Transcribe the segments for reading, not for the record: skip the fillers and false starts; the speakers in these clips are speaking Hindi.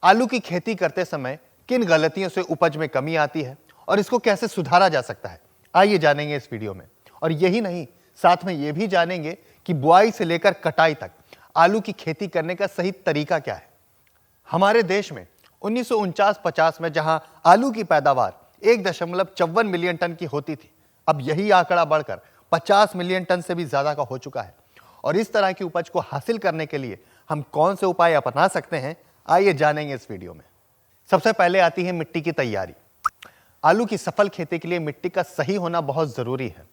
आलू की खेती करते समय किन गलतियों से उपज में कमी आती है और इसको कैसे सुधारा जा सकता है, आइए जानेंगे इस वीडियो में। और यही नहीं, साथ में ये भी जानेंगे कि बुआई से लेकर कटाई तक आलू की खेती करने का सही तरीका क्या है। हमारे देश में 1949-50 में जहां आलू की पैदावार 1.54 मिलियन टन की होती थी, अब यही आंकड़ा बढ़कर 50 मिलियन टन से भी ज्यादा का हो चुका है। और इस तरह की उपज को हासिल करने के लिए हम कौन से उपाय अपना सकते हैं, आइए जानेंगे इस वीडियो में। सबसे पहले आती है मिट्टी की तैयारी। आलू की सफल खेती के लिए मिट्टी का सही होना बहुत जरूरी है।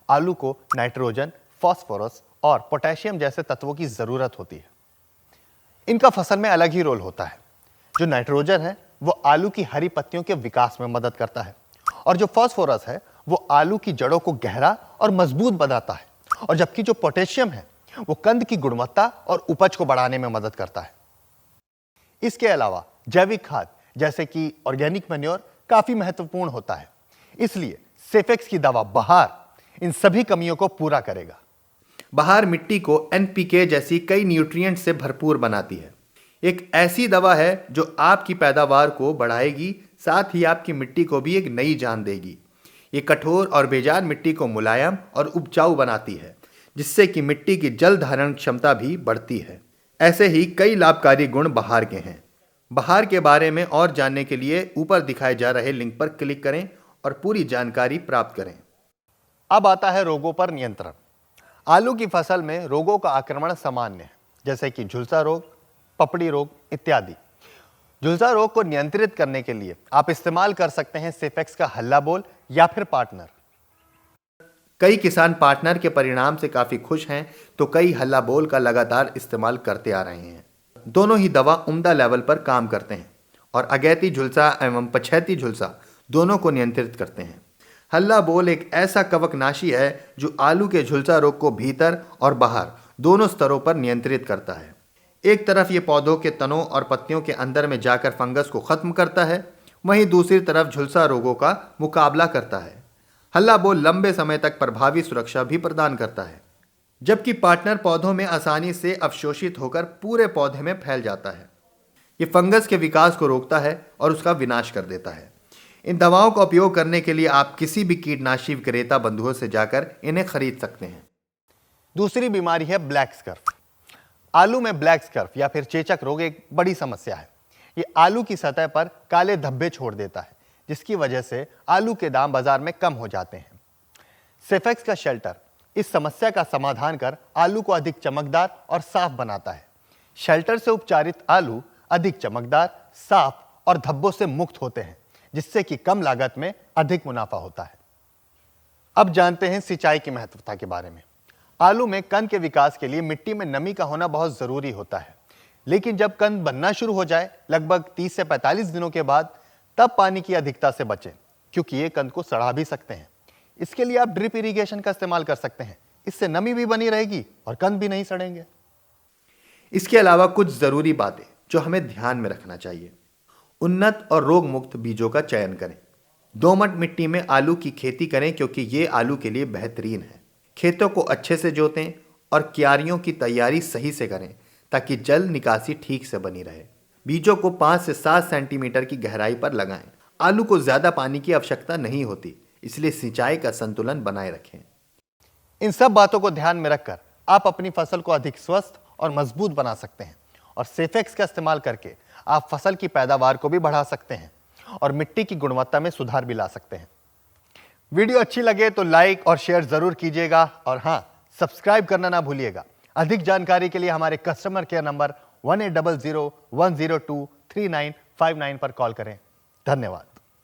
आलू को नाइट्रोजन, फास्फोरस और पोटेशियम जैसे तत्वों की जरूरत होती है। इनका फसल में अलग ही रोल होता है। जो नाइट्रोजन है वो आलू की हरी पत्तियों के विकास में मदद करता है, और जो फास्फोरस है वो आलू की जड़ों को गहरा और मजबूत बनाता है, और जबकि जो पोटेशियम है वो कंद की गुणवत्ता और उपज को बढ़ाने में मदद करता है। इसके अलावा जैविक खाद जैसे कि ऑर्गेनिक मैन्योर काफी महत्वपूर्ण होता है, इसलिए सेफेक्स की दवा बहार इन सभी कमियों को पूरा करेगा। बहार मिट्टी को एनपीके जैसी कई न्यूट्रिएंट से भरपूर बनाती है। एक ऐसी दवा है जो आपकी पैदावार को बढ़ाएगी, साथ ही आपकी मिट्टी को भी एक नई जान देगी। ये कठोर और बेजान मिट्टी को मुलायम और उपजाऊ बनाती है, जिससे कि मिट्टी की जल धारण क्षमता भी बढ़ती है। ऐसे ही कई लाभकारी गुण बहार के हैं। बहार के बारे में और जानने के लिए ऊपर दिखाए जा रहे लिंक पर क्लिक करें और पूरी जानकारी प्राप्त करें। अब आता है रोगों पर नियंत्रण। आलू की फसल में रोगों का आक्रमण सामान्य है, जैसे कि झुलसा रोग, पपड़ी रोग इत्यादि। झुलसा रोग को नियंत्रित करने के लिए आप इस्तेमाल कर सकते हैं सेफेक्स का हल्ला बोल या फिर पार्टनर। कई किसान पार्टनर के परिणाम से काफी खुश हैं, तो कई हल्ला बोल का लगातार इस्तेमाल करते आ रहे हैं। दोनों ही दवा उम्दा लेवल पर काम करते हैं और अगैती झुलसा एवं पछैती झुलसा दोनों को नियंत्रित करते हैं। हल्ला बोल एक ऐसा कवकनाशी है जो आलू के झुलसा रोग को भीतर और बाहर दोनों स्तरों पर नियंत्रित करता है। एक तरफ ये पौधों के तनों और पत्तियों के अंदर में जाकर फंगस को खत्म करता है, वहीं दूसरी तरफ झुलसा रोगों का मुकाबला करता है। हल्ला बोल लंबे समय तक प्रभावी सुरक्षा भी प्रदान करता है, जबकि पार्टनर पौधों में आसानी से अवशोषित होकर पूरे पौधे में फैल जाता है। ये फंगस के विकास को रोकता है और उसका विनाश कर देता है। इन दवाओं का उपयोग करने के लिए आप किसी भी कीटनाशी विक्रेता बंधुओं से जाकर इन्हें खरीद सकते हैं। दूसरी बीमारी है ब्लैक स्कर्फ। आलू में ब्लैक स्कर्फ या फिर चेचक रोग एक बड़ी समस्या है। ये आलू की सतह पर काले धब्बे छोड़ देता है, जिसकी वजह से आलू के दाम बाजार में कम हो जाते हैं। सेफेक्स का शेल्टर इस समस्या का समाधान कर आलू को अधिक चमकदार और साफ बनाता है। शेल्टर से उपचारित आलू अधिक चमकदार, साफ और धब्बों से मुक्त होते हैं, जिससे कि कम लागत में अधिक मुनाफा होता है। अब जानते हैं सिंचाई की महत्वता के बारे में। आलू में कंद के विकास के लिए मिट्टी में नमी का होना बहुत जरूरी होता है, लेकिन जब कंद बनना शुरू हो जाए लगभग 30 से 45 दिनों के बाद, तब पानी की अधिकता से बचें, क्योंकि ये कंद को सड़ा भी सकते हैं। इसके लिए आप ड्रिप इरिगेशन का इस्तेमाल कर सकते हैं। इससे नमी भी बनी रहेगी और कंद भी नहीं सड़ेंगे। इसके अलावा कुछ जरूरी बातें जो हमें ध्यान में रखना चाहिए। उन्नत और रोग मुक्त बीजों का चयन करें। दोमट मिट्टी में आलू की खेती करें, क्योंकि ये आलू के लिए बेहतरीन है। खेतों को अच्छे से जोतें और क्यारियों की तैयारी सही से करें, ताकि जल निकासी ठीक से बनी रहे। बीजों को 5 से 7 सेंटीमीटर की गहराई पर लगाएं। आलू को ज्यादा पानी की आवश्यकता नहीं होती, इसलिए सिंचाई का संतुलन बनाए रखें। इन सब बातों को ध्यान में रखकर आप अपनी फसल को अधिक स्वस्थ और मजबूत बना सकते हैं, और सेफेक्स का इस्तेमाल करके आप फसल की पैदावार को भी बढ़ा सकते हैं और मिट्टी की गुणवत्ता में सुधार भी ला सकते हैं। वीडियो अच्छी लगे तो लाइक और शेयर जरूर कीजिएगा, और हाँ, सब्सक्राइब करना ना भूलिएगा। अधिक जानकारी के लिए हमारे कस्टमर केयर नंबर 1800 102 3959 पर कॉल करें। धन्यवाद।